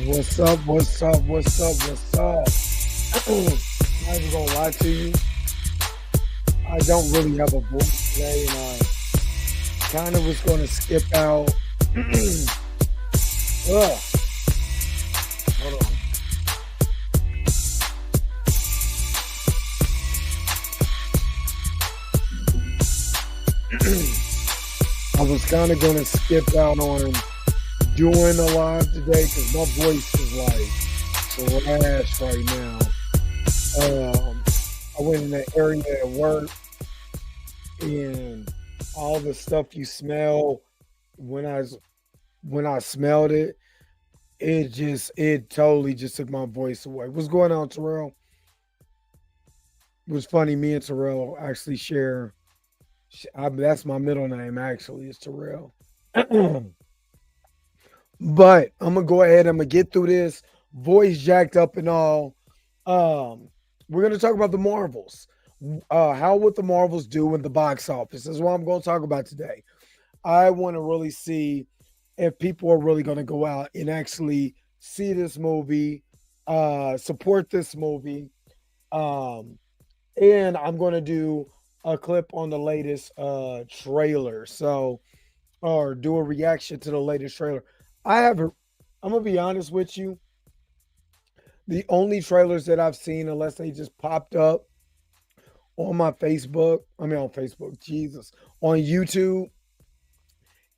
What's up? What's up? What's up? What's up? I'm not even gonna lie to you. I don't really have a voice today, and I kind of was gonna skip out. Ugh, hold on. I was kind of gonna skip out on doing a live today because my voice is like trash right now. I went in that area at work, and all the stuff you smell when I smelled it, it totally just took my voice away. What's going on, Terrell? It was funny. Me and Terrell actually share. That's my middle name. Actually, is Terrell. But I'm gonna go ahead. I'm gonna get through this. Voice jacked up and all. Um, we're gonna talk about the Marvels. How would the Marvels do in the box office? Is what I'm gonna talk about today. I want to really see if people are really gonna go out and actually see this movie, support this movie. Um, and I'm gonna do a clip on the latest trailer. So or do a reaction to the latest trailer. I have a, I'm gonna be honest with you. The only trailers that I've seen, unless they just popped up on my Facebook, I mean on Facebook, Jesus, on YouTube,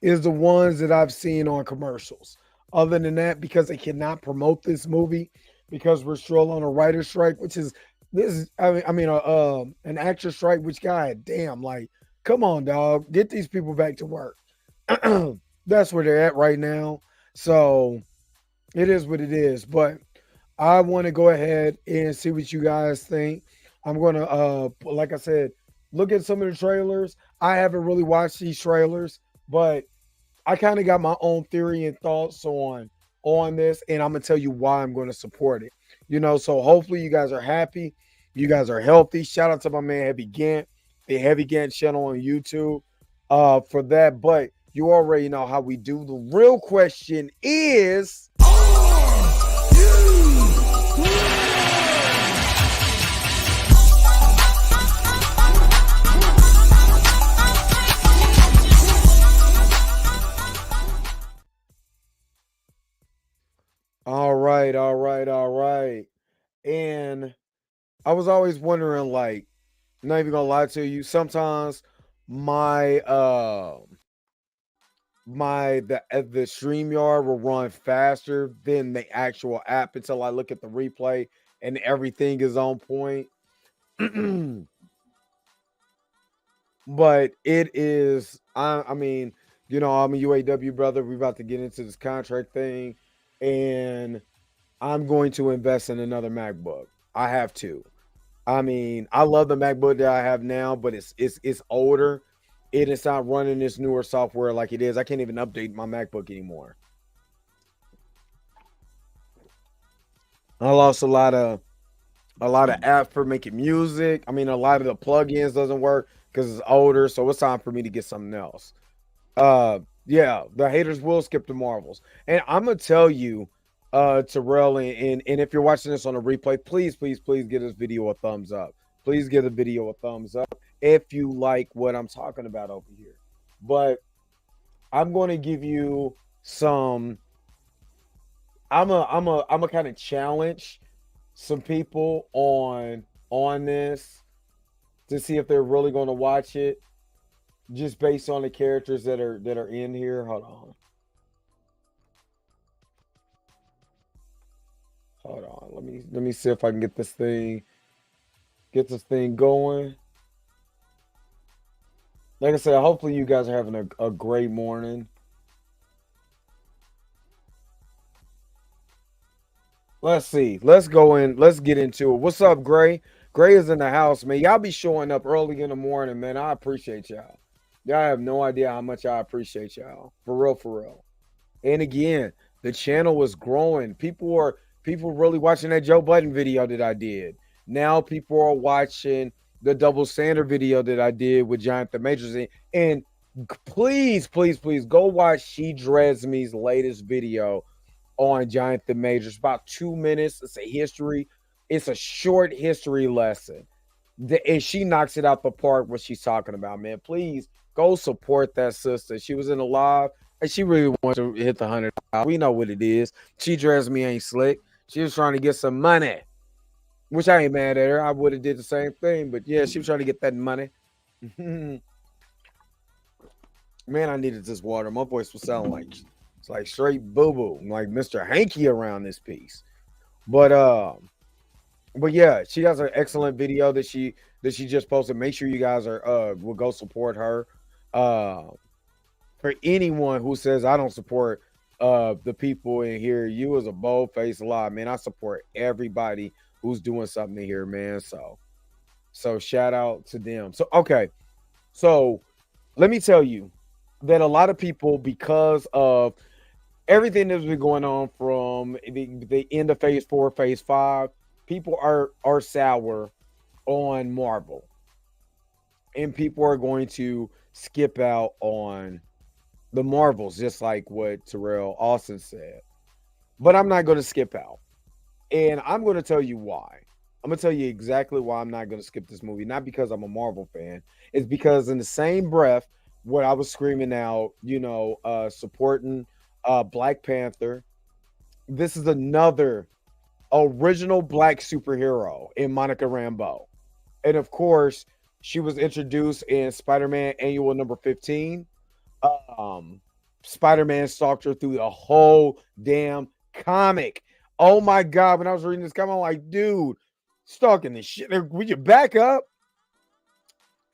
is the ones that I've seen on commercials. Other than that, because they cannot promote this movie because we're still on a writer's strike, which is this is an actor strike. Which God damn, like, come on, dog, get these people back to work. That's where they're at right now. So it is what it is. But I want to go ahead and see what you guys think. I'm gonna like I said, look at some of the trailers. I haven't really watched these trailers, but I kind of got my own theory and thoughts on this, and I'm gonna tell you why I'm gonna support it. So hopefully you guys are happy, you guys are healthy. Shout out to my man Heavy Gant, the Heavy Gant channel on YouTube, for that. But you already know how we do. The real question is, all right, all right, all right. And I was always wondering, like, not even gonna lie to you, sometimes my the StreamYard will run faster than the actual app until I look at the replay and everything is on point. But it is, I mean, I'm a UAW brother. We're about to get into this contract thing, and I'm going to invest in another MacBook. I have to. I mean, I love the MacBook that I have now, but it's older. It is not running this newer software like it is. I can't even update my MacBook anymore. I lost a lot of apps for making music. I mean, a lot of the plugins doesn't work because it's older, so it's time for me to get something else. Yeah, the haters will skip the Marvels. And I'm gonna tell you, Terrell, and if you're watching this on a replay, please, please, please give this video a thumbs up. Please give the video a thumbs up if you like what I'm talking about over here. But I'm going to give you some. I'm a kind of challenge some people on this to see if they're really going to watch it, just based on the characters that are in here. Hold on. Let me see if I can get this thing going. Like I said, hopefully you guys are having a great morning. Let's see. Let's go in. Let's get into it. What's up, Gray? Gray is in the house, man. Y'all be showing up early in the morning, man. I appreciate y'all. Y'all have no idea how much I appreciate y'all. For real, for real. And again, the channel is growing. People really watching that Joe Budden video that I did. Now people are watching the double standard video that I did with Jonathan Majors. And please, please, please go watch She Dreads Me's latest video on Jonathan Majors. About 2 minutes. It's a history. It's a short history lesson. And she knocks it out the park what she's talking about, man. Please go support that sister. She was in a live and she really wants to hit the 100. We know what it is. She dressed me ain't slick. She was trying to get some money, which I ain't mad at her. I would have did the same thing, but yeah, she was trying to get that money. Man, I needed this water. My voice was sounding like it's like straight boo boo, like Mr. Hanky around this piece. But yeah, she has an excellent video that she just posted. Make sure you guys will go support her. For anyone who says I don't support the people in here, you as a bold-faced lie, man. I support everybody who's doing something here, man. So shout out to them. So okay, so let me tell you that a lot of people, because of everything that's been going on from the end of phase 4, phase 5, people are sour on Marvel. And people are going to skip out on the Marvels, just like what Terrell Austin said. But I'm not going to skip out. And I'm going to tell you why. I'm going to tell you exactly why I'm not going to skip this movie. Not because I'm a Marvel fan. It's because in the same breath, what I was screaming out, supporting Black Panther, this is another original Black superhero in Monica Rambeau. And of course, she was introduced in Spider-Man Annual number 15. Spider-Man stalked her through the whole damn comic. Oh my God, when I was reading this comic, I'm like, dude, stalking this shit. Would you back up?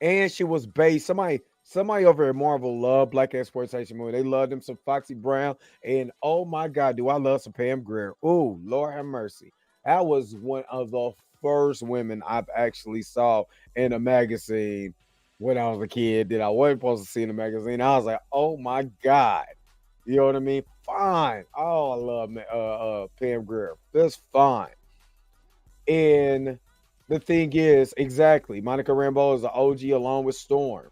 And she was based. Somebody over at Marvel loved Black exploitation movie. They loved them some Foxy Brown. And oh my God, do I love some Pam Grier. Oh, Lord have mercy. That was one of the first women I've actually saw in a magazine when I was a kid that I wasn't supposed to see in a magazine. I was like, oh my God. You know what I mean? Fine. Oh, I love Pam Grier. That's fine. And the thing is, exactly, Monica Rambeau is an OG along with Storm.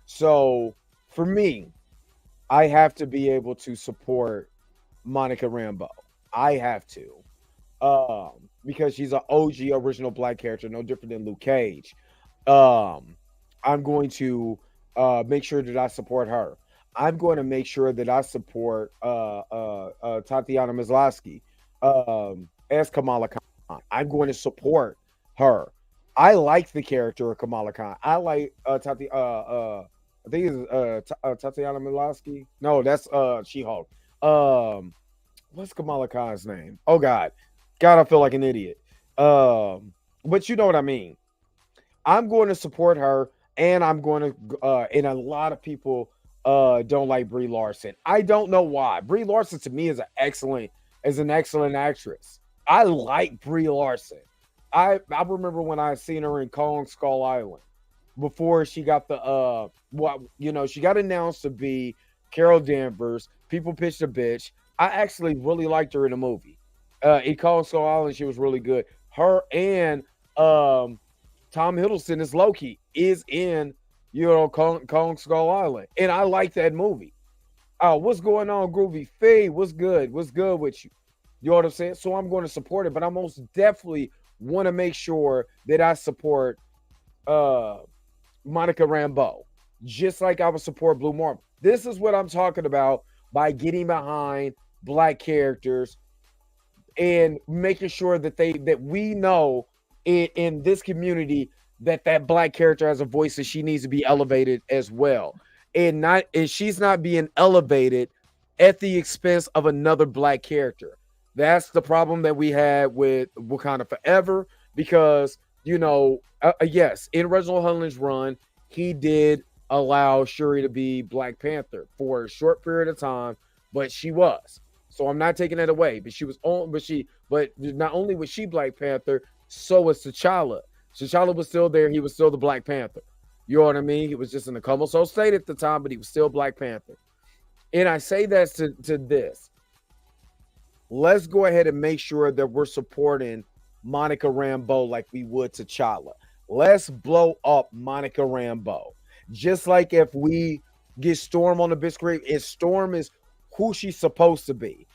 So for me, I have to be able to support Monica Rambeau. I have to. Because she's an OG original Black character, no different than Luke Cage. I'm going to make sure that I support her. I'm going to make sure that I support Tatiana Maslany as Kamala Khan. I'm going to support her. I like the character of Kamala Khan. I like I think it's Tatiana Maslany. No, that's She-Hulk. What's Kamala Khan's name? Oh God, I feel like an idiot. But you know what I mean. I'm going to support her, and I'm going to. And a lot of people don't like Brie Larson. I don't know why. Brie Larson to me is an excellent actress. I like Brie Larson. I remember when I seen her in Kong Skull Island before she got the she got announced to be Carol Danvers. People pitched a bitch. I actually really liked her in the movie. In Kong Skull Island, she was really good. Her and Tom Hiddleston as Loki is in Kong Skull Island, and I like that movie. What's going on, Groovy Faye? What's good? What's good with you? You know what I'm saying? So I'm going to support it, but I most definitely want to make sure that I support Monica Rambeau, just like I would support Blue Marvel. This is what I'm talking about by getting behind Black characters and making sure that we know in this community that Black character has a voice and she needs to be elevated as well, and she's not being elevated at the expense of another Black character. That's the problem that we had with Wakanda Forever, because yes, in Reginald Hudlin's run, he did allow Shuri to be Black Panther for a short period of time, but she was. So I'm not taking that away. But she was on. But not only was she Black Panther, so was T'Challa. T'Challa was still there. He was still the Black Panther. You know what I mean? He was just in a comatose state at the time, but he was still Black Panther. And I say that to this. Let's go ahead and make sure that we're supporting Monica Rambeau like we would T'Challa. Let's blow up Monica Rambeau. Just like if we get Storm on the big screen, if Storm is who she's supposed to be.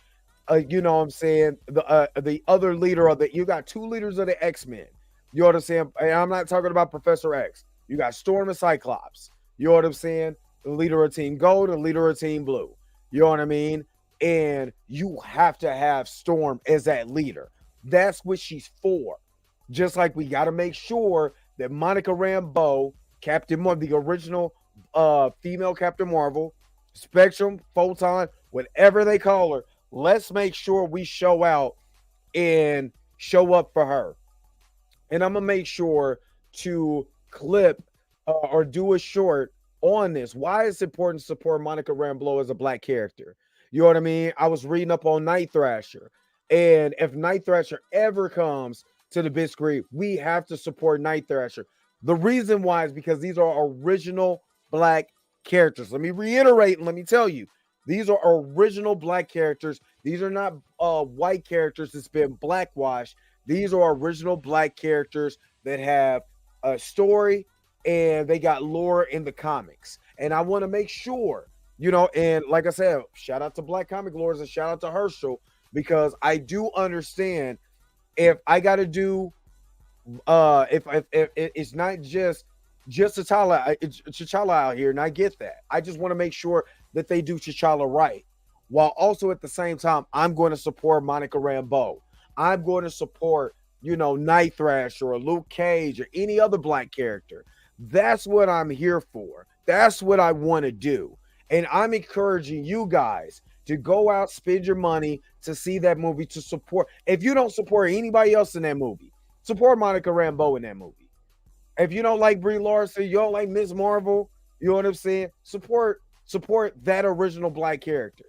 you know what I'm saying, the other leader of the, you got two leaders of the X-Men. You know what I'm saying? And I'm not talking about Professor X. You got Storm and Cyclops. You know what I'm saying? The leader of Team Gold, the leader of Team Blue. You know what I mean? And you have to have Storm as that leader. That's what she's for. Just like we got to make sure that Monica Rambeau, Captain Marvel, the original female Captain Marvel, Spectrum, Photon, whatever they call her, let's make sure we show out and show up for her. And I'm gonna make sure to clip or do a short on this. Why it's important to support Monica Rambeau as a black character. You know what I mean? I was reading up on Night Thrasher, and if Night Thrasher ever comes to the big screen, we have to support Night Thrasher. The reason why is because these are original black characters. Let me reiterate and let me tell you, these are original black characters. These are not white characters that's been blackwashed. These are original black characters that have a story and they got lore in the comics. And I want to make sure, you know, and like I said, shout out to Black Comic Lords and shout out to Herschel, because I do understand if I got to do, if it's not just T'Challa out here, and I get that. I just want to make sure that they do T'Challa right, while also at the same time, I'm going to support Monica Rambeau. I'm going to support, you know, Night Thrasher or Luke Cage or any other black character. That's what I'm here for. That's what I want to do. And I'm encouraging you guys to go out, spend your money to see that movie, to support. If you don't support anybody else in that movie, support Monica Rambeau in that movie. If you don't like Brie Larson, you don't like Ms. Marvel, you know what I'm saying? Support that original black character,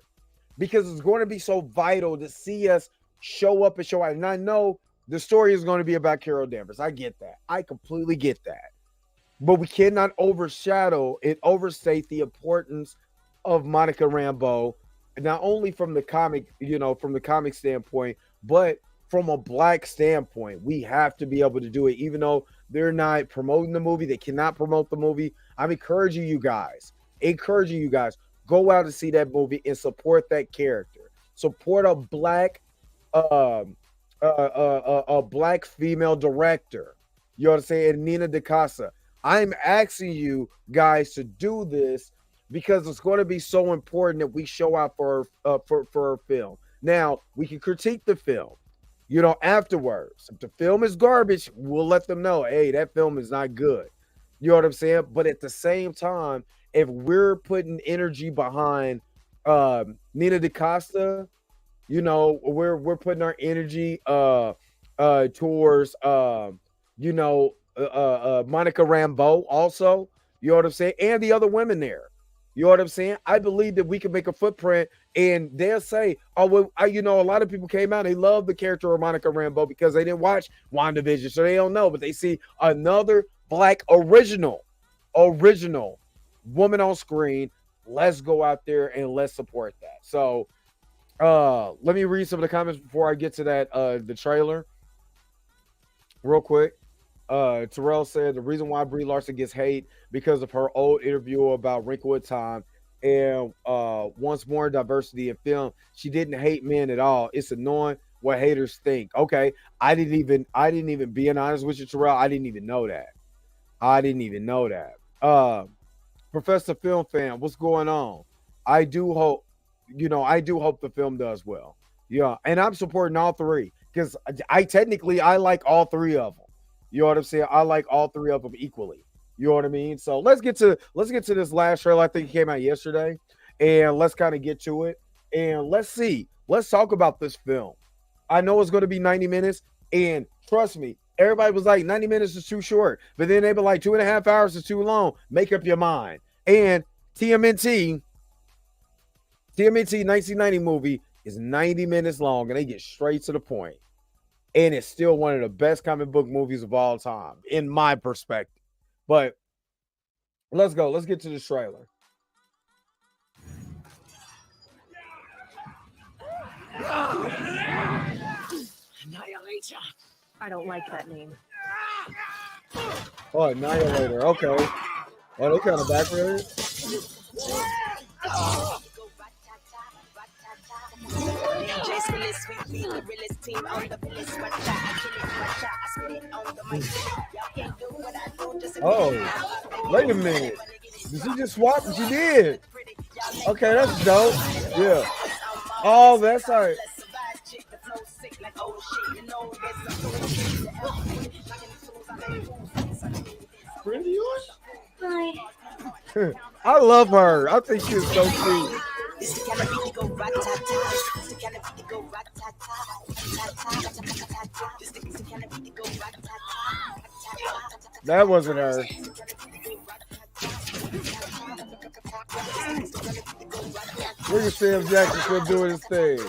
because it's going to be so vital to see us show up and show out. And I know the story is going to be about Carol Danvers. I get that. I completely get that. But we cannot overstate the importance of Monica Rambeau, not only from the comic, you know, from the comic standpoint, but from a black standpoint. We have to be able to do it, even though they're not promoting the movie. They cannot promote the movie. I'm encouraging you guys, go out and see that movie and support that character. Support a black a black female director. You know what I'm saying? Nina DaCosta. I'm asking you guys to do this because it's going to be so important that we show out for our film. Now, we can critique the film, you know, afterwards. If the film is garbage, we'll let them know, hey, that film is not good. You know what I'm saying? But at the same time, if we're putting energy behind Nina DaCosta, you know, we're putting our energy towards you know, Monica Rambeau also, you know what I'm saying, and the other women there. You know what I'm saying? I believe that we can make a footprint, and they'll say, oh, well, you know, a lot of people came out, they love the character of Monica Rambeau because they didn't watch WandaVision, so they don't know, but they see another black original woman on screen. Let's go out there and let's support that. So let me read some of the comments before I get to that the trailer real quick. Terrell said the reason why Brie Larson gets hate because of her old interview about Wrinkle in Time and wants more diversity in film. She didn't hate men at all. It's annoying what haters think. Okay, I didn't even being honest with you, Terrell. I didn't even know that. Professor Film Fan, what's going on? I do hope the film does well. Yeah, and I'm supporting all three because I like all three of them. You know what I'm saying? I like all three of them equally. You know what I mean? So let's get to this last trailer. I think it came out yesterday, and let's kind of get to it. And let's talk about this film. I know it's going to be 90 minutes, and trust me, everybody was like 90 minutes is too short, but then they were like 2.5 hours is too long. Make up your mind. And TMNT 1990 movie is 90 minutes long, and they get straight to the point. And it's still one of the best comic book movies of all time, in my perspective. But let's go. Let's get to the trailer. Annihilator. I don't like that name. Oh, Annihilator. Okay. Oh, they kind of backwards. Oh, wait a minute. Did she just swap? She did. Okay, that's dope. Yeah. Oh, that's all right. Friend of yours? Hi. I love her. I think she's so cute. That wasn't her. Look at Sam Jackson still doing his thing.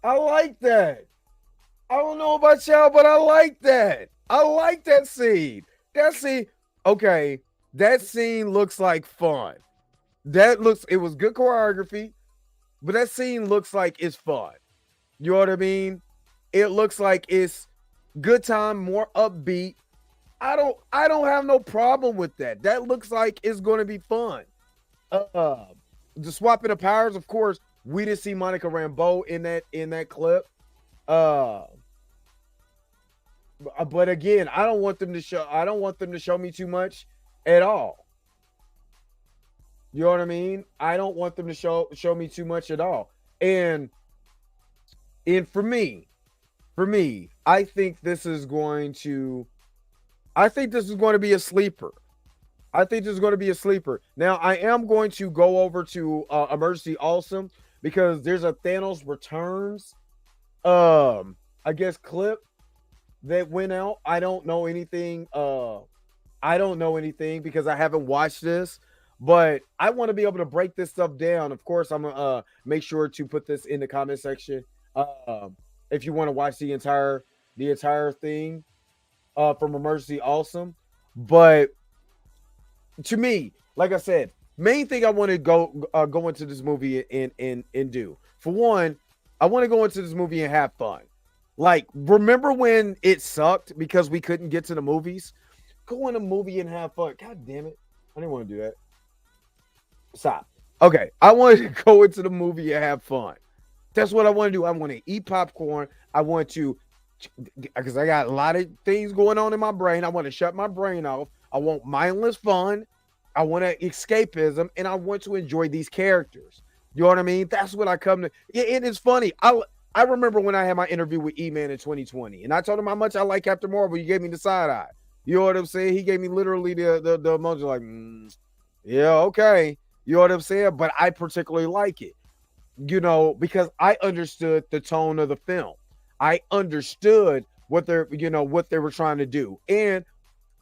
I like that. I don't know about y'all, but I like that. I like that scene. That scene, okay, that scene looks like fun. It was good choreography, but that scene looks like it's fun. You know what I mean? It looks like it's good time, more upbeat. I don't have no problem with that. That looks like it's going to be fun. The swapping of powers, of course, we didn't see Monica Rambeau in that clip. But again, I don't want them to show me too much at all. You know what I mean? I don't want them to show me too much at all. And for me, I think this is going to be a sleeper. I think this is going to be a sleeper. Now, I am going to go over to Emergency Awesome because there's a Thanos Returns I guess clip that went out. I don't know anything because I haven't watched this, but I want to be able to break this stuff down. Of course, I'm gonna make sure to put this in the comment section. If you want to watch the entire thing from Emergency Awesome. But to me, like I said, main thing I want to go into this movie and do. For one, I want to go into this movie and have fun. Like, remember when it sucked because we couldn't get to the movies? Go in a movie and have fun. God damn it. I didn't want to do that. Stop. Okay. I wanted to go into the movie and have fun. That's what I want to do. I want to eat popcorn. I want to, because I got a lot of things going on in my brain. I want to shut my brain off. I want mindless fun. I want to escapism, and I want to enjoy these characters. You know what I mean? That's what I come to. It is funny. I remember when I had my interview with E-Man in 2020, and I told him how much I like Captain Marvel. He gave me the side eye. You know what I'm saying? He gave me literally the emoji like, yeah, okay. You know what I'm saying? But I particularly like it, you know, because I understood the tone of the film. I understood what they were trying to do. And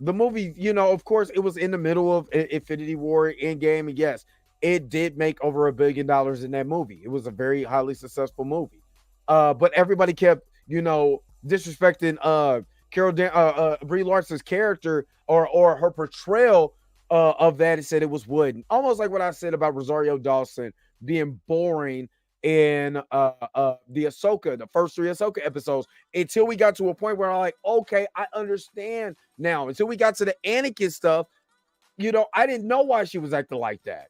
the movie, you know, of course, it was in the middle of Infinity War Endgame. And yes, it did make over $1 billion in that movie. It was a very highly successful movie. But everybody kept, you know, disrespecting Brie Larson's character or her portrayal of that and said it was wooden. Almost like what I said about Rosario Dawson being boring in the Ahsoka, the first 3 Ahsoka episodes, until we got to a point where I'm like, okay, I understand now. Until we got to the Anakin stuff, you know, I didn't know why she was acting like that.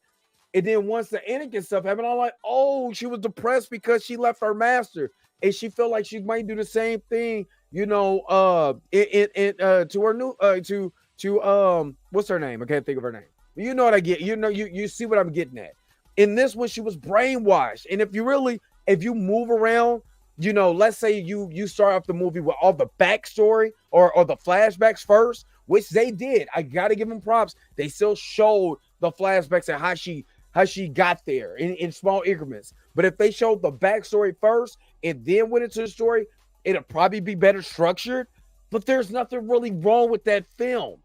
And then once the Anakin stuff happened, I'm like, oh, she was depressed because she left her master. And she felt like she might do the same thing, you know, to her new to what's her name? I can't think of her name. You know what I get. You know, you see what I'm getting at. In this one, she was brainwashed. And if you move around, you know, let's say you start off the movie with all the backstory or the flashbacks first, which they did. I gotta give them props. They still showed the flashbacks and how she got there in small increments. But if they showed the backstory first and then went into the story, it'd probably be better structured. But there's nothing really wrong with that film.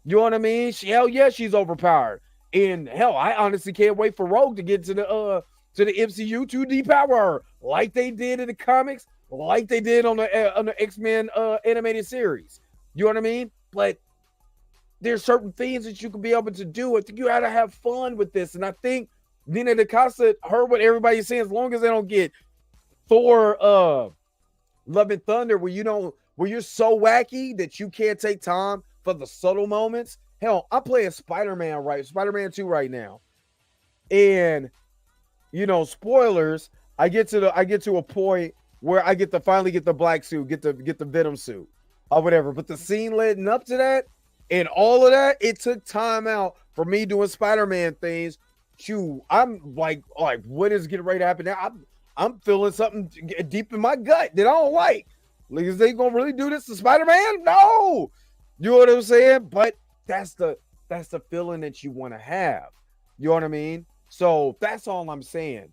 You know what I mean? Hell yeah, she's overpowered. And hell, I honestly can't wait for Rogue to get to the MCU to depower her, like they did in the comics, like they did on the X-Men animated series. You know what I mean? But there's certain things that you can be able to do. I think you got to have fun with this. And I think Nina DaCosta heard what everybody's saying. As long as they don't get Thor, Love and Thunder, where you're so wacky that you can't take time for the subtle moments. Hell, I'm playing Spider-Man 2 right now. And spoilers, I get to a point where I get to finally get the black suit, get the Venom suit or whatever. But the scene leading up to that and all of that, it took time out for me doing Spider-Man things. I'm like, what is getting ready to happen now? I'm feeling something deep in my gut that I don't like. Like, is they gonna really do this to Spider-Man? No, you know what I'm saying? But that's the feeling that you want to have. You know what I mean? So that's all I'm saying.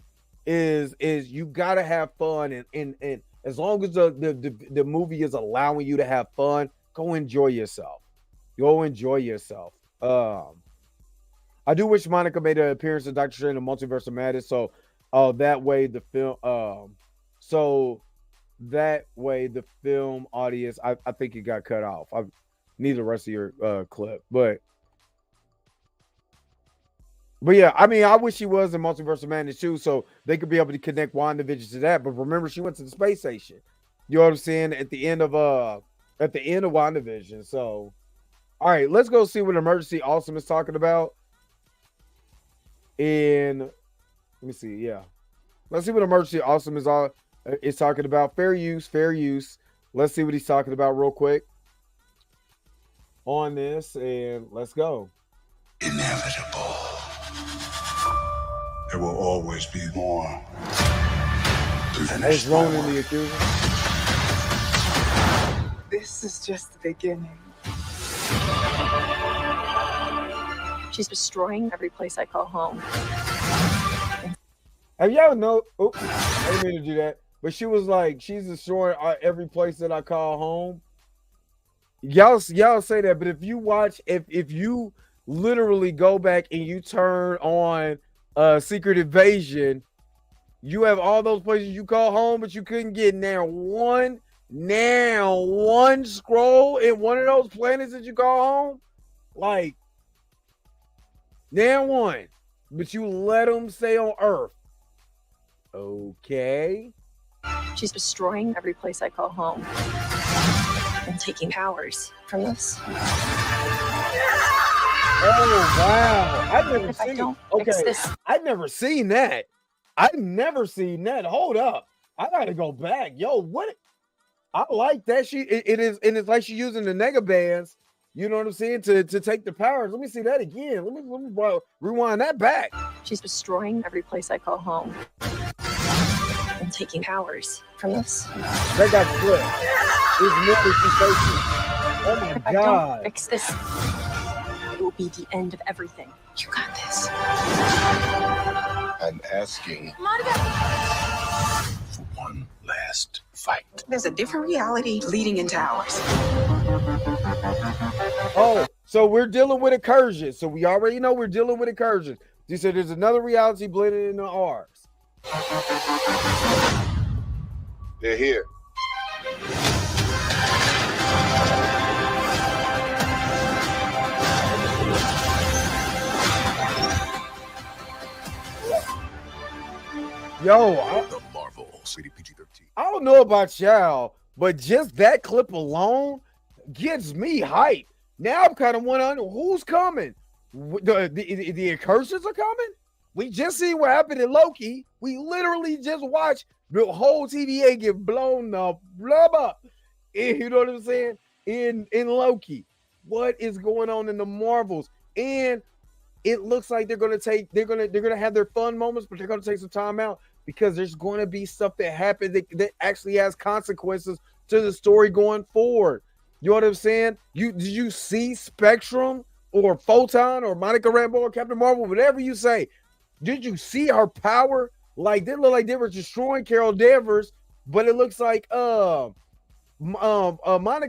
Is you gotta have fun, and as long as the movie is allowing you to have fun, go enjoy yourself. Go enjoy yourself. I do wish Monica made an appearance in Doctor Strange in the Multiverse of Madness, so that way the film audience, I think it got cut off. I need the rest of your clip, but yeah, I mean, I wish she was in Multiverse of Madness too, so they could be able to connect WandaVision to that. But remember, she went to the space station. You know what I'm saying? At the end of WandaVision. So, all right, let's go see what Emergency Awesome is talking about. And let me see. Yeah, let's see what Emergency Awesome is talking about. Fair use. Let's see what he's talking about real quick on this, and let's go. Inevitable. There will always be more. It's Ronan the Accuser. This is just the beginning. She's destroying every place I call home. Have y'all know? Oops, I didn't mean to do that. But she was like, she's destroying every place that I call home. Y'all say that, but if you watch, if you literally go back and you turn on Secret Invasion, you have all those places you call home, but you couldn't get one scroll in one of those planets that you call home. Like, one, but you let them stay on Earth. Okay. She's destroying every place I call home and taking powers from this. Oh wow! I've never If I seen. don't Okay, fix this, I've never seen that. I've never seen that. Hold up, I gotta go back. Yo, what? I like that. It is, and it's like she's using the nega bands. You know what I'm saying? To take the powers. Let me see that again. Let me rewind that back. she's destroying every place I call home and taking powers from this. That got flipped. It's more than she faces. Oh If my I god! don't fix this, it will be the end of everything. You got this. I'm asking for one last fight. There's a different reality leading into ours. Oh, so we're dealing with incursions. So we already know we're dealing with incursions. You said there's another reality blended into ours. They're here. Yo, The Marvels, rated PG-13. I don't know about y'all, but just that clip alone gets me hyped. Now I'm kind of wondering who's coming. The incursions are coming. We just see what happened in Loki. We literally just watched the whole TVA get blown up, you know what I'm saying? In Loki, what is going on in the Marvels? And it looks like they're gonna have their fun moments, but they're gonna take some time out because there's going to be stuff that happens that actually has consequences to the story going forward. You know what I'm saying? Did you see Spectrum or Photon or Monica Rambeau or Captain Marvel, whatever you say? Did you see her power? Like, they look like they were destroying Carol Danvers, but it looks like Monica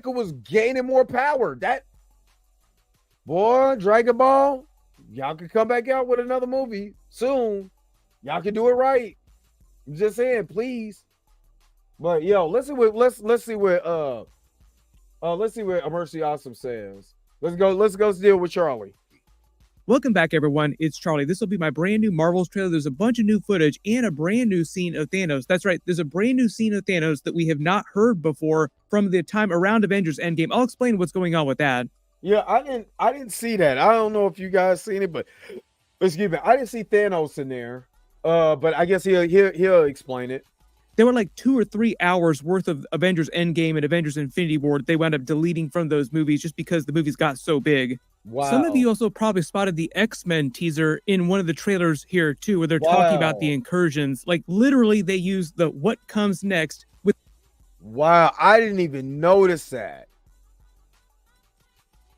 was gaining more power. That boy, Dragon Ball, y'all can come back out with another movie soon. Y'all can do it right. I'm just saying, please. But yo, let's see what Emergency Awesome says. Let's go deal with Charlie. Welcome back, everyone. It's Charlie. This will be my brand new Marvels trailer. There's a bunch of new footage and a brand new scene of Thanos. That's right. There's a brand new scene of Thanos that we have not heard before from the time around Avengers Endgame. I'll explain what's going on with that. Yeah, I didn't see that. I don't know if you guys seen it, but Excuse me. I didn't see Thanos in there. But I guess he'll explain it. There were like 2 or 3 hours worth of Avengers Endgame and Avengers Infinity War they wound up deleting from those movies just because the movies got so big. Wow. Some of you also probably spotted the X-Men teaser in one of the trailers here too, where they're talking about the incursions. Like literally they use the what comes next with. Wow, I didn't even notice that.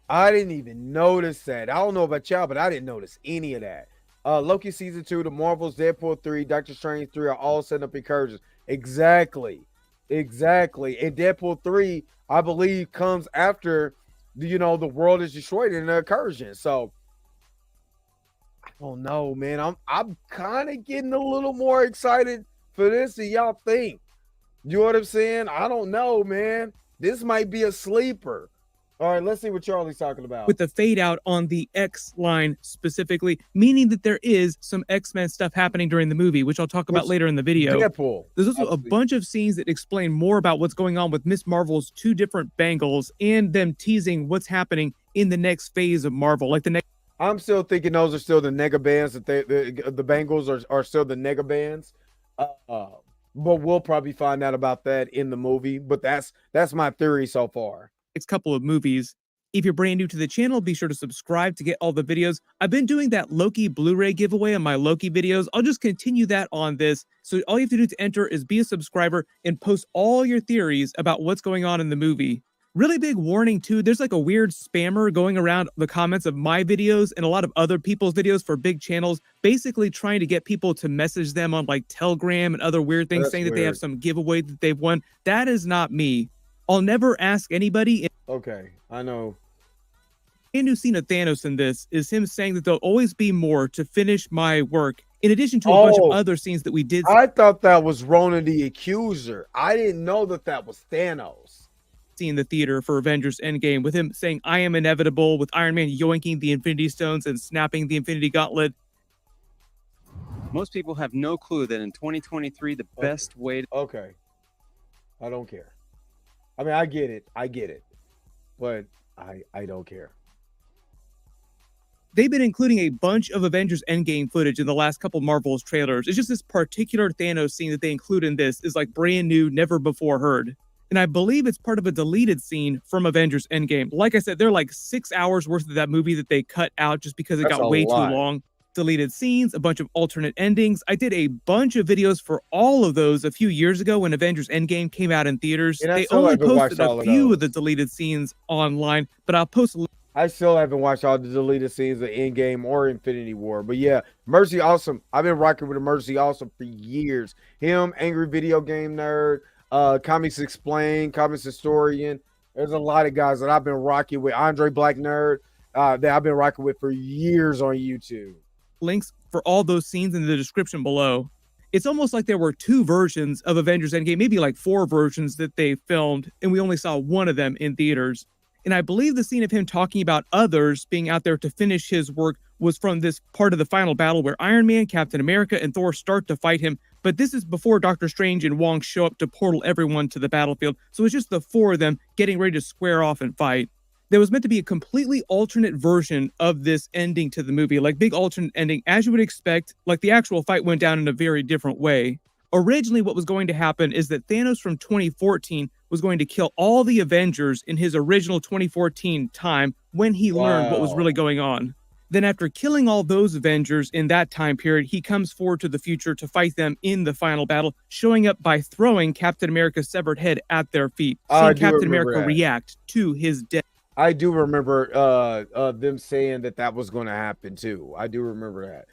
I don't know about y'all, but I didn't notice any of that. Loki season 2, the Marvels, Deadpool 3, Doctor Strange 3 are all setting up incursions. Exactly. And Deadpool 3, I believe, comes after the world is destroyed in an incursion. So I don't know, man. I'm kind of getting a little more excited for this than y'all think. You know what I'm saying? I don't know, man. This might be a sleeper. All right, let's see what Charlie's talking about. With the fade out on the X line specifically, meaning that there is some X-Men stuff happening during the movie, which I'll talk about later in the video. Deadpool. There's also a bunch of scenes that explain more about what's going on with Miss Marvel's 2 different Bangles and them teasing what's happening in the next phase of Marvel. Like the next. I'm still thinking those are still the nega bands, that the Bangles are still the nega bands. But we'll probably find out about that in the movie. But that's my theory so far. Next couple of movies. If you're brand new to the channel, be sure to subscribe to get all the videos. I've been doing that Loki Blu-ray giveaway on my Loki videos. I'll just continue that on this. So all you have to do to enter is be a subscriber and post all your theories about what's going on in the movie. Really big warning too, there's like a weird spammer going around the comments of my videos and a lot of other people's videos for big channels, basically trying to get people to message them on like Telegram and other weird things, saying that they have some giveaway that they've won. That is not me. I'll never ask anybody. Okay, I know. A new scene of Thanos in this is him saying that there'll always be more to finish my work, in addition to a bunch of other scenes that we did. I thought that was Ronan the Accuser. I didn't know that was Thanos. See in the theater for Avengers Endgame, with him saying, "I am inevitable," with Iron Man yoinking the Infinity Stones and snapping the Infinity Gauntlet. Most people have no clue that in 2023, the best way to... Okay. I don't care. I mean, I get it. But I don't care. They've been including a bunch of Avengers Endgame footage in the last couple Marvel's trailers. It's just this particular Thanos scene that they include in this is like brand new, never before heard. And I believe it's part of a deleted scene from Avengers Endgame. Like I said, they're like 6 hours worth of that movie that they cut out just because it got way too long. Deleted scenes, a bunch of alternate endings. I did a bunch of videos for all of those a few years ago when Avengers Endgame came out in theaters. They only posted a few of the deleted scenes online, but I'll post. I still haven't watched all the deleted scenes of Endgame or Infinity War. But yeah, Mercy Awesome. I've been rocking with Mercy Awesome for years. Him, Angry Video Game Nerd, Comics Explained, Comics Historian. There's a lot of guys that I've been rocking with. Andre Black Nerd, that I've been rocking with for years on YouTube. Links for all those scenes in the description below. It's almost like there were 2 versions of Avengers Endgame, maybe like 4 versions that they filmed, and we only saw one of them in theaters. And I believe the scene of him talking about others being out there to finish his work was from this part of the final battle where Iron Man, Captain America, and Thor start to fight him. But this is before Doctor Strange and Wong show up to portal everyone to the battlefield. So it's just the 4 of them getting ready to square off and fight. There was meant to be a completely alternate version of this ending to the movie, like big alternate ending, as you would expect, like the actual fight went down in a very different way. Originally, what was going to happen is that Thanos from 2014 was going to kill all the Avengers in his original 2014 time when he learned what was really going on. Then after killing all those Avengers in that time period, he comes forward to the future to fight them in the final battle, showing up by throwing Captain America's severed head at their feet, seeing Captain America react to his death. I do remember them saying that was going to happen too. I do remember that.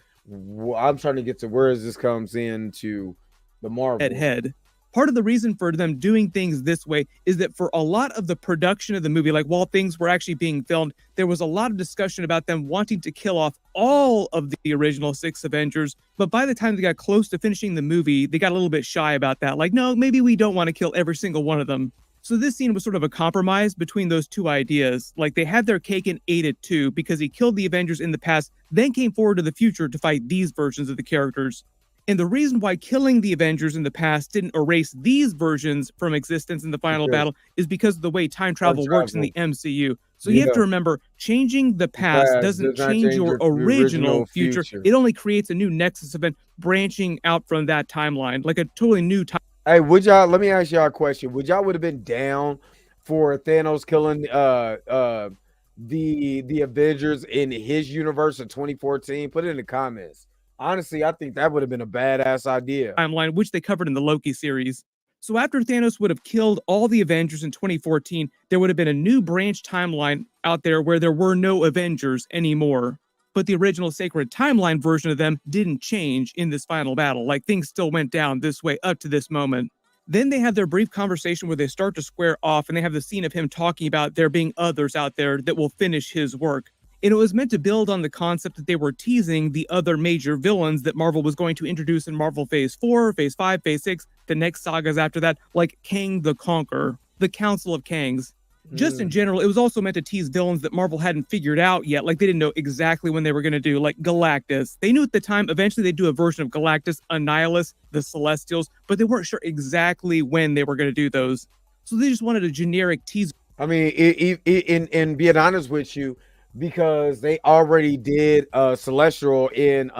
I'm trying to get to where this comes into the Marvel. Head. Part of the reason for them doing things this way is that for a lot of the production of the movie, like while things were actually being filmed, there was a lot of discussion about them wanting to kill off all of the original 6 Avengers. But by the time they got close to finishing the movie, they got a little bit shy about that. Like, no, maybe we don't want to kill every single one of them. So this scene was sort of a compromise between those 2 ideas. Like they had their cake and ate it too, because he killed the Avengers in the past, then came forward to the future to fight these versions of the characters. And the reason why killing the Avengers in the past didn't erase these versions from existence in the final battle is because of the way time travel works in the MCU. So you have to Yeah. remember, changing the past Past doesn't does not change change your your original original future. future. It only creates a new nexus event branching out from that timeline, like a totally new Hey, would y'all? Let me ask y'all a question. Would y'all would have been down for Thanos killing the Avengers in his universe in 2014? Put it in the comments. Honestly, I think that would have been a badass idea. timeline, which they covered in the Loki series. So after Thanos would have killed all the Avengers in 2014, there would have been a new branch timeline out there where there were no Avengers anymore. But the original Sacred Timeline version of them didn't change in this final battle. Like, things still went down this way up to this moment. Then they have their brief conversation where they start to square off, and they have the scene of him talking about there being others out there that will finish his work. And it was meant to build on the concept that they were teasing the other major villains that Marvel was going to introduce in Marvel Phase 4, Phase 5, Phase 6, the next sagas after that, like Kang the Conqueror, the Council of Kangs. Just in general, it was also meant to tease villains that Marvel hadn't figured out yet, like they didn't know exactly when they were going to do, like Galactus. They knew at the time eventually they'd do a version of Galactus, Annihilus, the Celestials, but they weren't sure exactly when they were going to do those. So they just wanted a generic teaser. I mean, in being honest with you, because they already did Celestial in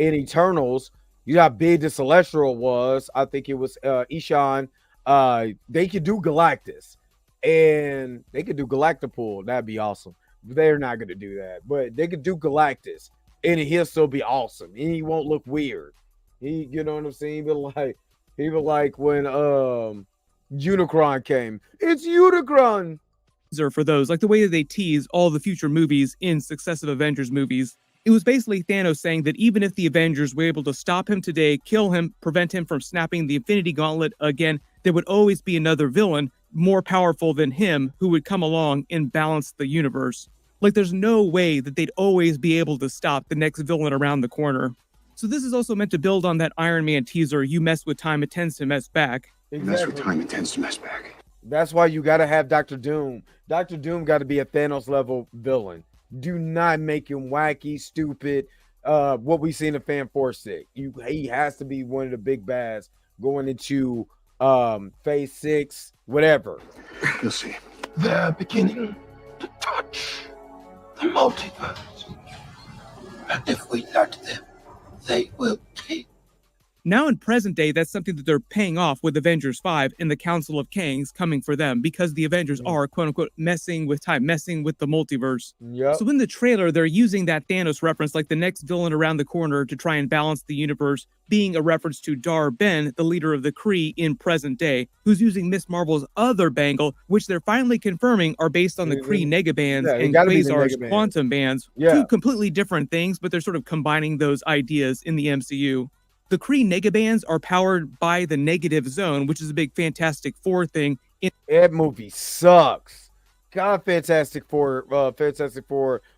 Eternals. You know how big the Celestial was. I think it was Ishan. They could do Galactus, and they could do Galactapool. That'd be awesome. They're not gonna do that, but they could do Galactus, and he'll still be awesome. And he won't look weird. You know what I'm saying? He be like when Unicron came. It's Unicron. For those, like the way that they tease all the future movies in successive Avengers movies. It was basically Thanos saying that even if the Avengers were able to stop him today, kill him, prevent him from snapping the Infinity Gauntlet again, there would always be another villain more powerful than him who would come along and balance the universe. Like, there's no way that they'd always be able to stop the next villain around the corner. So this is also meant to build on that Iron Man teaser, you mess with time, it tends to mess back. Exactly. Mess with time, it tends to mess back. That's why you got to have Dr. Doom. Dr. Doom got to be a Thanos level villain. Do not make him wacky, stupid. What we see in the Fan 4-6. He has to be one of the big bads going into Phase 6, whatever. You'll see. They're beginning to touch the multiverse. And if we let them, they will take. Now in present day, that's something that they're paying off with Avengers 5 and the Council of Kangs coming for them, because the Avengers are, quote unquote, messing with time, messing with the multiverse. Yep. So in the trailer, they're using that Thanos reference, like the next villain around the corner, to try and balance the universe, being a reference to Dar-Ben, the leader of the Kree in present day, who's using Miss Marvel's other bangle, which they're finally confirming are based on the Kree negabands and Quasar's quantum bands. Two completely different things, but they're sort of combining those ideas in the MCU. The Kree negabands are powered by the negative zone, which is a big Fantastic Four thing. That movie sucks. God, Fantastic Four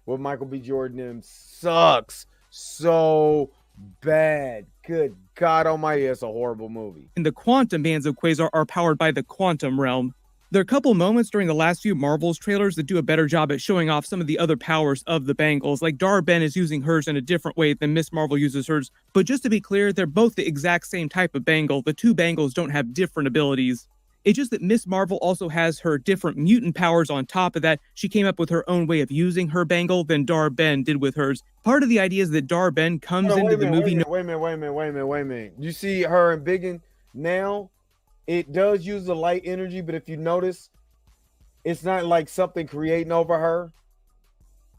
with Michael B. Jordan sucks so bad. Good God Almighty, it's a horrible movie. And the quantum bands of Quasar are powered by the quantum realm. There are a couple moments during the last few Marvel's trailers that do a better job at showing off some of the other powers of the bangles, like Dar-Ben is using hers in a different way than Miss Marvel uses hers, but just to be clear, they're both the exact same type of bangle. The two bangles don't have different abilities. It's just that Miss Marvel also has her different mutant powers on top of that. She came up with her own way of using her bangle than Dar-Ben did with hers. Part of the idea is that Dar-Ben comes into the movie... Wait a minute. You see her and Biggin now? It does use the light energy, but if you notice, it's not like something creating over her.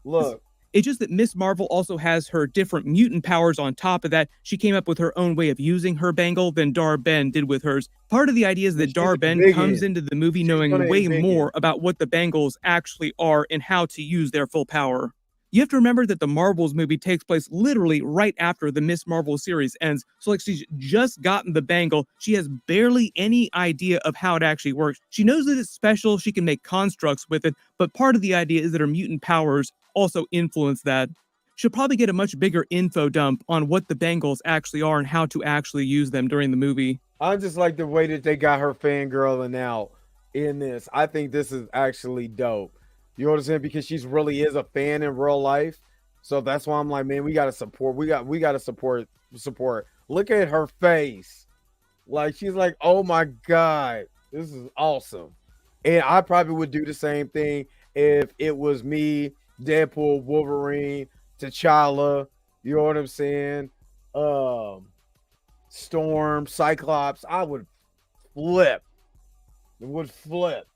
Look. It's just that Miss Marvel also has her different mutant powers on top of that. She came up with her own way of using her bangle than Dar-Ben did with hers. Part of the idea is that Dar-Ben comes into the movie knowing way more about what the bangles actually are and how to use their full power. You have to remember that the Marvels movie takes place literally right after the Miss Marvel series ends. So like, she's just gotten the bangle. She has barely any idea of how it actually works. She knows that it's special. She can make constructs with it. But part of the idea is that her mutant powers also influence that. She'll probably get a much bigger info dump on what the bangles actually are and how to actually use them during the movie. I just like the way that they got her fangirling out in this. I think this is actually dope. You know what I'm saying? Because she's really is a fan in real life. So that's why I'm like, man, we gotta support. We gotta support. Look at her face. Like, she's like, oh my God, this is awesome. And I probably would do the same thing if it was me, Deadpool, Wolverine, T'Challa, you know what I'm saying? Storm, Cyclops, I would flip. It would flip.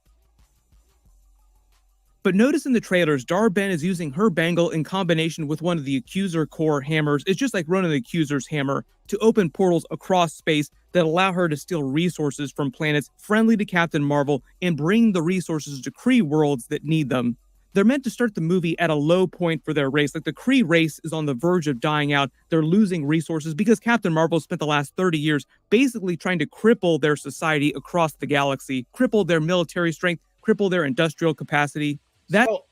But notice in the trailers, Dar-Ben is using her bangle in combination with one of the Accuser Core hammers. It's just like Ronan the Accuser's hammer to open portals across space that allow her to steal resources from planets friendly to Captain Marvel and bring the resources to Kree worlds that need them. They're meant to start the movie at a low point for their race. Like the Kree race is on the verge of dying out. They're losing resources because Captain Marvel spent the last 30 years basically trying to cripple their society across the galaxy, cripple their military strength, cripple their industrial capacity. So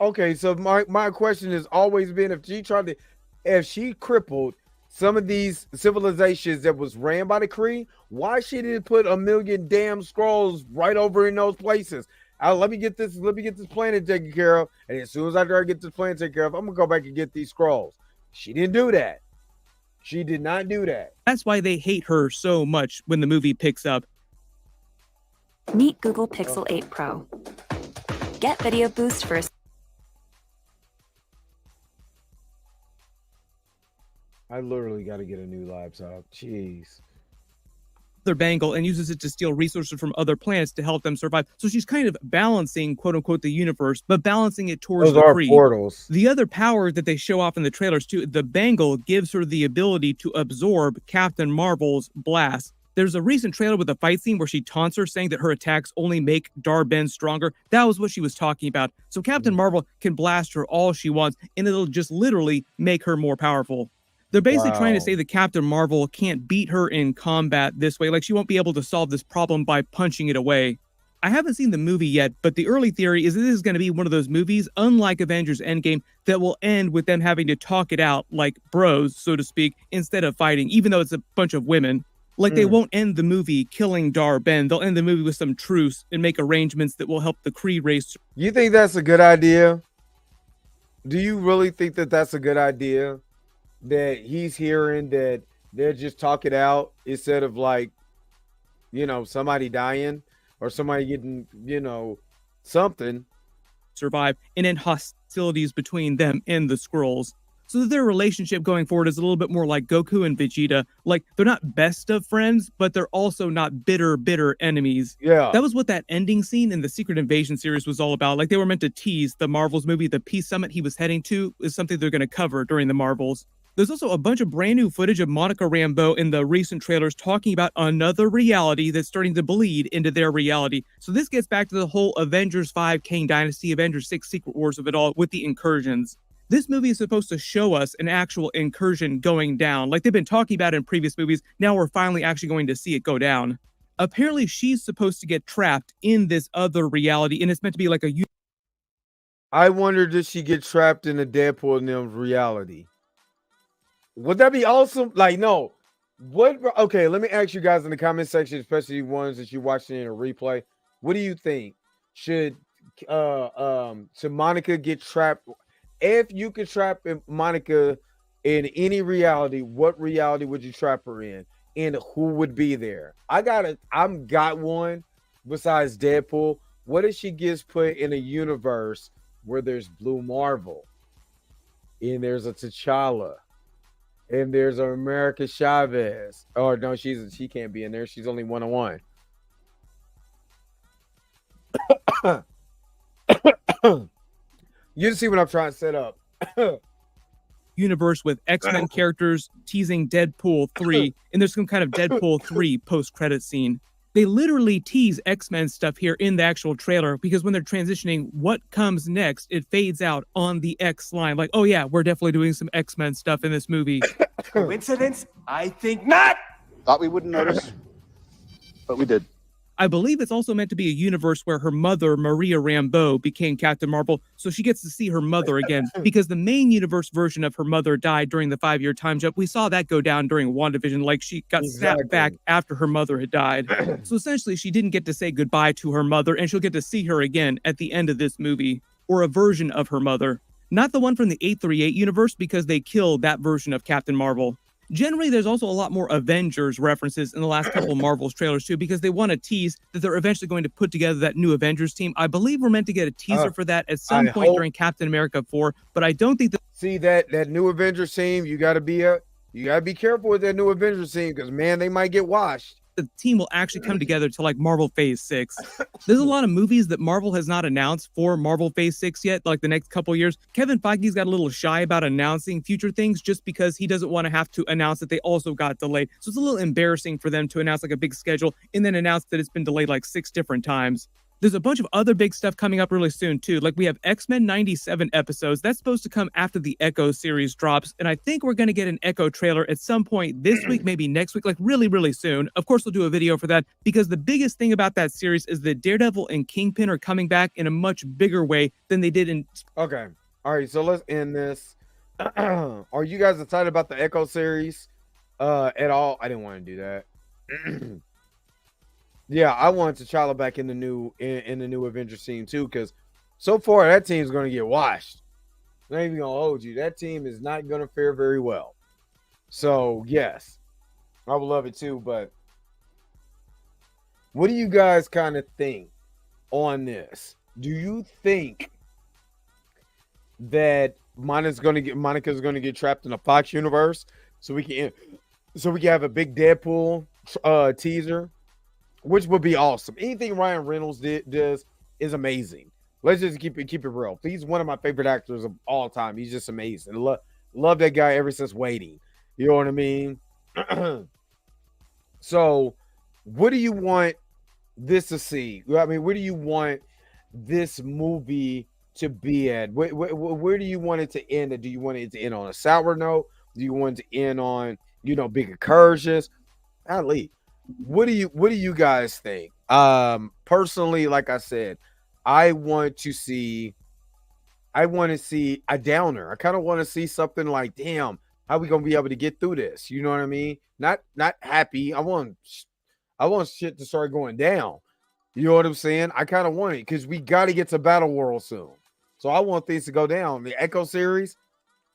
my question has always been, if she crippled some of these civilizations that was ran by the Kree, why she didn't put a million damn scrolls right over in those places? Let me get this planet taken care of, and as soon as I try to get this planet taken care of, I'm gonna go back and get these scrolls. She didn't do that. She did not do that. That's why they hate her so much when the movie picks up. Meet Google Pixel 8 Pro. Get video boost for I literally got to get a new laptop. Jeez. Their bangle and uses it to steal resources from other planets to help them survive. So she's kind of balancing, quote unquote, the universe, but balancing it towards Those the are Kree. portals. The other power that they show off in the trailers too, the bangle gives her the ability to absorb Captain Marvel's blast. There's a recent trailer with a fight scene where she taunts her, saying that her attacks only make Dar-Ben stronger. That was what she was talking about. So Captain Marvel can blast her all she wants, and it'll just literally make her more powerful. They're basically trying to say that Captain Marvel can't beat her in combat this way. Like, she won't be able to solve this problem by punching it away. I haven't seen the movie yet, but the early theory is that this is going to be one of those movies, unlike Avengers Endgame, that will end with them having to talk it out like bros, so to speak, instead of fighting, even though it's a bunch of women. Like, they won't end the movie killing Dar-Ben. They'll end the movie with some truce and make arrangements that will help the Kree race. You think that's a good idea? Do you really think that that's a good idea? That he's hearing that they're just talking out instead of, like, you know, somebody dying or somebody getting, you know, something. Survive and end hostilities between them and the Skrulls. So that their relationship going forward is a little bit more like Goku and Vegeta. Like, they're not best of friends, but they're also not bitter enemies. Yeah. That was what that ending scene in the Secret Invasion series was all about. Like, they were meant to tease the Marvels movie. The Peace Summit he was heading to is something they're going to cover during the Marvels. There's also a bunch of brand new footage of Monica Rambeau in the recent trailers talking about another reality that's starting to bleed into their reality. So this gets back to the whole Avengers 5 Kang Dynasty, Avengers 6 Secret Wars of it all with the incursions. This movie is supposed to show us an actual incursion going down. Like they've been talking about in previous movies, now we're finally actually going to see it go down. Apparently she's supposed to get trapped in this other reality, and it's meant to be like a... I wonder, does she get trapped in a Deadpool and them reality? Would that be awesome? Like, no. What? Okay, let me ask you guys in the comment section, especially ones that you're watching in a replay. What do you think? Should Monica get trapped? If you could trap Monica in any reality, what reality would you trap her in? And who would be there? I've got one besides Deadpool. What if she gets put in a universe where there's Blue Marvel and there's a T'Challa and there's an America Chavez? Oh no, she can't be in there. She's only 1-on-1. You see what I'm trying to set up. Universe with X-Men characters teasing Deadpool 3, and there's some kind of Deadpool 3 post-credit scene. They literally tease X-Men stuff here in the actual trailer, because when they're transitioning what comes next, it fades out on the X line. Like, oh yeah, we're definitely doing some X-Men stuff in this movie. Coincidence? I think not! Thought we wouldn't notice, but we did. I believe it's also meant to be a universe where her mother, Maria Rambeau, became Captain Marvel, so she gets to see her mother again, because the main universe version of her mother died during the 5-year time jump. We saw that go down during WandaVision, like she got snapped back after her mother had died. So essentially, she didn't get to say goodbye to her mother, and she'll get to see her again at the end of this movie, or a version of her mother. Not the one from the 838 universe, because they killed that version of Captain Marvel. Generally, there's also a lot more Avengers references in the last couple Marvel's trailers too, because they want to tease that they're eventually going to put together that new Avengers team. I believe we're meant to get a teaser for that at some point during Captain America 4, but I don't think that. See that new Avengers team, you gotta be careful with that new Avengers team, because man, they might get washed. The team will actually come together to like Marvel Phase 6. There's a lot of movies that Marvel has not announced for Marvel Phase 6 yet, like the next couple years. Kevin Feige's got a little shy about announcing future things just because he doesn't want to have to announce that they also got delayed. So it's a little embarrassing for them to announce like a big schedule and then announce that it's been delayed like 6 different times. There's a bunch of other big stuff coming up really soon too. Like we have X-Men 97 episodes. That's supposed to come after the Echo series drops. And I think we're going to get an Echo trailer at some point this week, maybe next week, like really, really soon. Of course, we'll do a video for that because the biggest thing about that series is that Daredevil and Kingpin are coming back in a much bigger way than they did in... Okay. All right. So let's end this. Are you guys excited about the Echo series at all? I didn't want to do that. Yeah, I want T'Challa back in the new Avengers team too, because so far that team's going to get washed. I'm not even going to hold you. That team is not going to fare very well. So yes, I would love it too. But what do you guys kind of think on this? Do you think that Monica's going to get trapped in a Fox universe so we can have a big Deadpool teaser? Which would be awesome. Anything Ryan Reynolds does is amazing. Let's just keep it real. He's one of my favorite actors of all time. He's just amazing. Love that guy ever since Waiting. You know what I mean? So, what do you want this to see? I mean, where do you want this movie to be at? Where do you want it to end? Do you want it to end on a sour note? Do you want it to end on, big incursions? Ali, what do you guys think? Personally, like I said, I want to see a downer. I kind of want to see something like, damn, how we gonna be able to get through this? You know what I mean? Not happy. I want shit to start going down. You know what I'm saying? I kind of want it because we got to get to Battle World soon. So I want things to go down. The Echo series,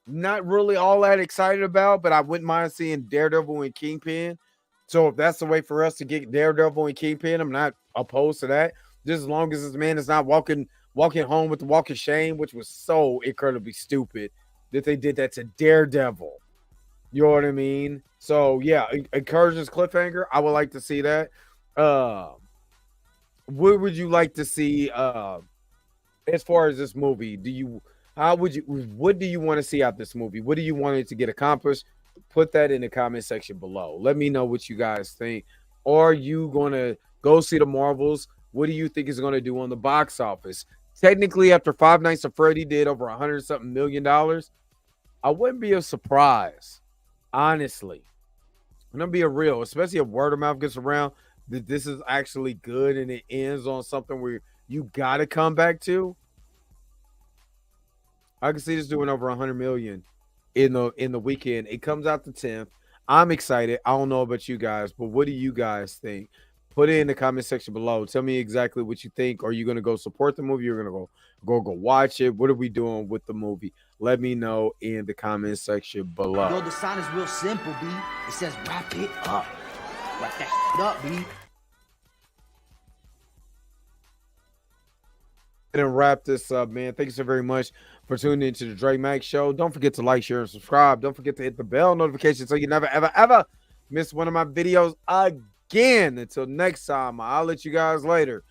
not really all that excited about, but I wouldn't mind seeing Daredevil and Kingpin. So if that's the way for us to get Daredevil and Kingpin, I'm not opposed to that. Just as long as this man is not walking home with the walk of shame, which was so incredibly stupid that they did that to Daredevil. You know what I mean? So yeah, Incursions cliffhanger. I would like to see that. What would you like to see as far as this movie? What do you want to see out this movie? What do you want it to get accomplished? Put that in the comment section below. Let me know what you guys think. Are you going to go see the Marvels? What do you think is going to do on the box office? Technically, after Five Nights at Freddy did over $100-something million, I wouldn't be surprised, honestly. I'm going to be real, especially if word of mouth gets around that this is actually good and it ends on something where you got to come back to. I can see this doing over 100 million in the weekend. It comes out the 10th. I'm excited. I don't know about you guys, but what do you guys think? Put it in the comment section below. Tell me exactly what you think. Are you going to go support the movie? You're going to go watch it? What are we doing with the movie? Let me know in the comment section below. Yo, the sign is real simple, B. It says wrap it up. Wrap that shit up, B. And wrap this up, man. Thank you so very much for tuning into the Dre Max Show. Don't forget to like, share, and subscribe. Don't forget to hit the bell notification so you never, ever, ever miss one of my videos again. Until next time, I'll let you guys later.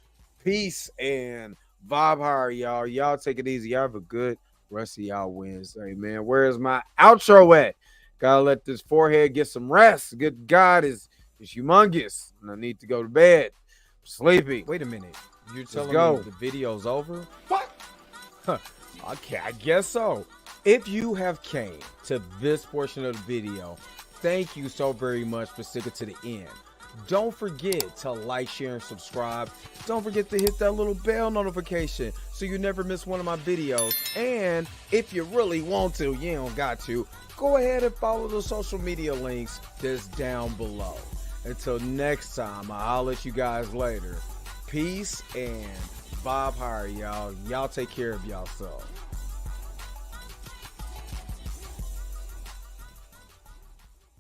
Peace and vibe higher, y'all. Y'all take it easy. Y'all have a good rest of y'all Wednesday, man. Where's my outro at? Gotta let this forehead get some rest. Good God is humongous, and I need to go to bed. I'm sleepy. Wait a minute. You're telling me the video's over? What? Okay, I guess so. If you have came to this portion of the video, thank you so very much for sticking to the end. Don't forget to like, share, and subscribe. Don't forget to hit that little bell notification so you never miss one of my videos. And if you really want to, you don't got to, go ahead and follow the social media links that's down below. Until next time, I'll let you guys later. Peace and vibe higher, y'all. Y'all take care of yourself.